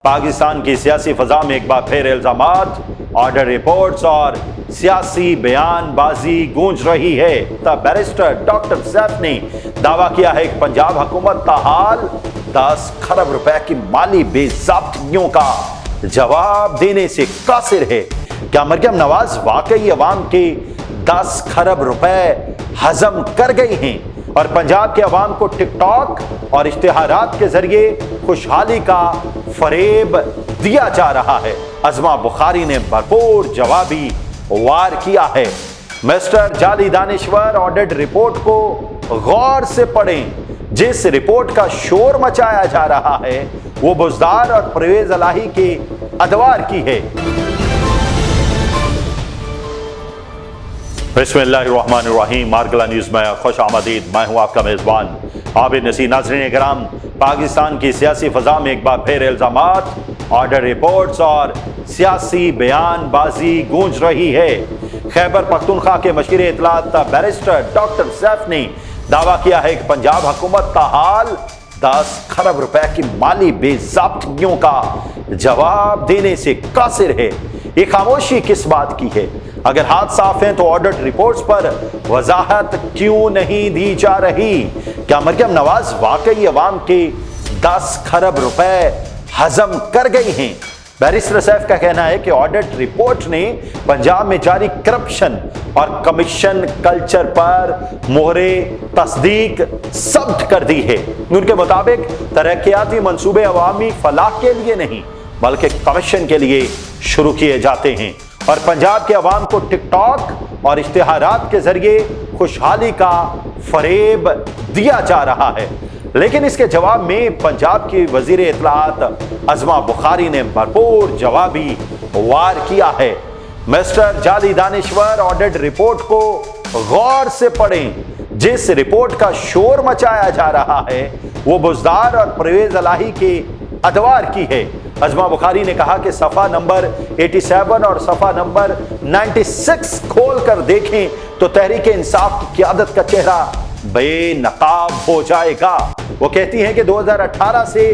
पाकिस्तान की सियासी फजा में एक बार फिर इल्जामात, ऑर्डर रिपोर्ट्स और सियासी बयानबाजी गूंज रही है। तब बैरिस्टर डॉक्टर सैफ ने दावा किया है कि पंजाब हुकूमत ताहाल 10 खरब रुपए की माली बेज़ाब्तियों का जवाब देने से कासिर है। क्या मरियम नवाज वाकई अवाम के 10 खरब रुपए हजम कर गई हैं और पंजाब के अवाम को टिकटॉक और इश्तिहारात के जरिए खुशहाली का फरेब दिया जा रहा है? अज़मा बुखारी ने भरपूर जवाबी वार किया है। मिस्टर जाली दानिश्वर ऑडिट रिपोर्ट को गौर से पढ़ें। जिस रिपोर्ट का शोर मचाया जा रहा है वो बुज़दार और परवेज इलाही के अदवार की है। बिस्मिल्लाहिर्रहमानिर्रहीम। मारगला न्यूज़ में खुश आमदीद। मैं हूँ आपका मेज़बान आबिद नसीर। नाज़रीन कराम, पाकिस्तान की सियासी फ़ज़ा में एक बार फिर इल्ज़ामात, ऑर्डर रिपोर्ट्स और सियासी बयानबाजी गूंज रही है। खैबर पख्तूनख्वा के मशीर इत्तलात बैरिस्टर डॉक्टर सैफ ने दावा किया है कि पंजाब हुकूमत ताहाल 10 खरब रुपए की माली बेज़ाब्तियों का जवाब देने से कासिर है। ये खामोशी किस बात की है? अगर हाथ साफ हैं तो ऑडिट रिपोर्ट्स पर वजाहत क्यों नहीं दी जा रही? क्या मरियम नवाज वाकई अवाम के 10 खरब रुपए हजम कर गई हैं? बैरिस्टर सैफ का कहना है कि ऑडिट रिपोर्ट ने पंजाब में जारी करप्शन और कमीशन कल्चर पर मोहरे तस्दीक सब्त कर दी है। उनके मुताबिक तरक्याती मंसूबे अवामी फलाह के लिए नहीं बल्कि कमीशन के लिए शुरू किए जाते हैं और पंजाब के अवाम को टिकटॉक और इश्तिहारात के जरिए खुशहाली का फरेब दिया जा रहा है। लेकिन इसके जवाब में पंजाब की वजीर इत्तलात अज़मा बुखारी ने भरपूर जवाबी वार किया है। मिस्टर जाली दानिश्वर ऑडिट रिपोर्ट को गौर से पढ़ें। जिस रिपोर्ट का शोर मचाया जा रहा है वो बुज़दार और परवेज इलाही के अदवार की है। अज़मा बुखारी ने कहा कि सफ़ा नंबर 87 और सफ़ा नंबर 96 खोल कर देखें तो तहरीक इंसाफ की क़यादत का चेहरा बेनकाब हो जाएगा। वो कहती हैं कि 2018 से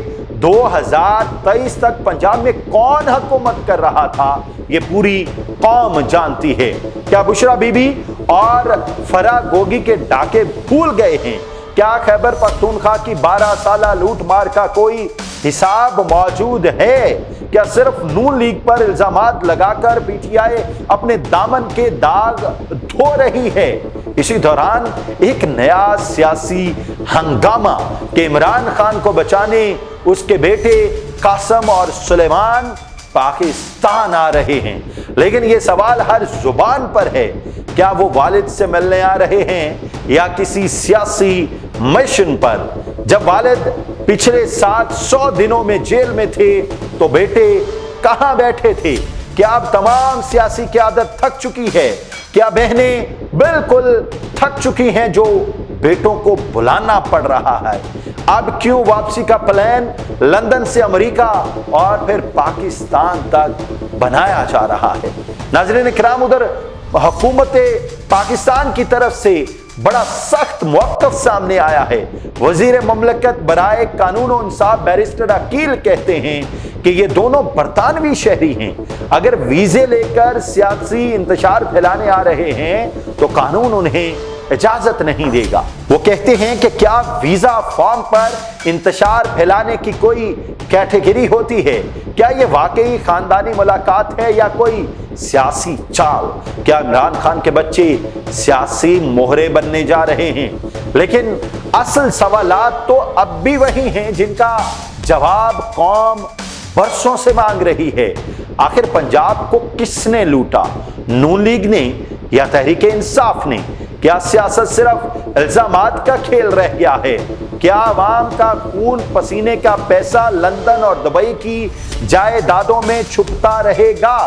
2023 तक पंजाब में कौन हुकूमत कर रहा था ये पूरी कौम जानती है। क्या बुशरा बीबी और फरा गोगी के डाके भूल गए हैं? क्या खैबर पख्तूनख्वा की 12 साला लूट मार का कोई हिसाब मौजूद है? क्या सिर्फ नून लीग पर इल्जामात लगाकर पीटीआई अपने दामन के दाग धो रही है? इसी दौरान एक नया सियासी हंगामा कि इमरान खान को बचाने उसके बेटे कासम और सुलेमान पाकिस्तान आ रहे हैं। लेकिन ये सवाल हर जुबान पर है, क्या वो वालिद से मिलने आ रहे हैं या किसी सियासी मिशन पर? जब वालिद पिछले 700 दिनों में जेल में थे तो बेटे कहां बैठे थे? क्या अब तमाम सियासी क़यादत थक चुकी है? क्या बहनें बिल्कुल थक चुकी हैं जो बेटों को बुलाना पड़ रहा है? अब क्यों वापसी का प्लान लंदन से अमेरिका और फिर पाकिस्तान तक बनाया जा रहा है? नाज़रीन किराम, उधर हुकूमत पाकिस्तान की तरफ से बड़ा सख्त मौक़िफ़ सामने आया है। वज़ीर ममलकत बराए कानून और इंसाफ बैरिस्टर अकील कहते हैं कि ये दोनों बरतानवी शहरी हैं। अगर वीज़े लेकर सियासी इंतशार फैलाने आ रहे हैं तो कानून उन्हें इजाज़त नहीं देगा। वो कहते हैं कि क्या वीज़ा फॉर्म पर इंतशार फैलाने की कोई कैटेगरी होती है? क्या ये वाकई ख़ानदानी मुलाकात है या कोई सियासी चाल? क्या इमरान खान के बच्चे सियासी मोहरे बनने जा रहे हैं? लेकिन असल सवालात तो अब भी वही हैं जिनका जवाब कौम बरसों से मांग रही है। आखिर पंजाब को किसने लूटा? नून लीग ने या तहरीक इंसाफ ने? क्या सियासत सिर्फ इल्जामात का खेल रह गया है? क्या आवाम का खून पसीने का पैसा लंदन और दुबई की जायदादों में छुपता रहेगा?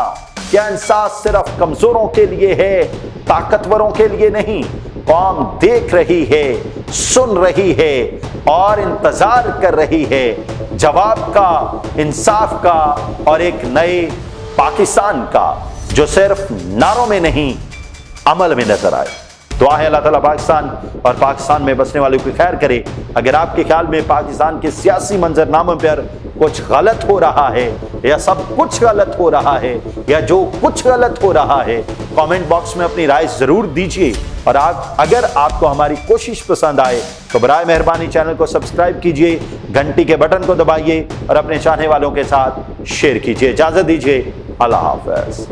क्या इंसाफ सिर्फ कमजोरों के लिए है, ताकतवरों के लिए नहीं? कौम देख रही है, सुन रही है और इंतजार कर रही है जवाब का, इंसाफ का और एक नए पाकिस्तान का जो सिर्फ नारों में नहीं अमल में नजर आए। दुआ है अल्लाह ताला पाकिस्तान और पाकिस्तान में बसने वालों की खैर करे। अगर आपके ख्याल में पाकिस्तान के सियासी मंजरनामे पर कुछ गलत हो रहा है या सब कुछ गलत हो रहा है या जो कुछ गलत हो रहा है, कमेंट बॉक्स में अपनी राय जरूर दीजिए। और अगर आपको हमारी कोशिश पसंद आए तो बराए मेहरबानी चैनल को सब्सक्राइब कीजिए, घंटी के बटन को दबाइए और अपने चाहने वालों के साथ शेयर कीजिए। इजाजत दीजिए, अल्लाह हाफ़िज़।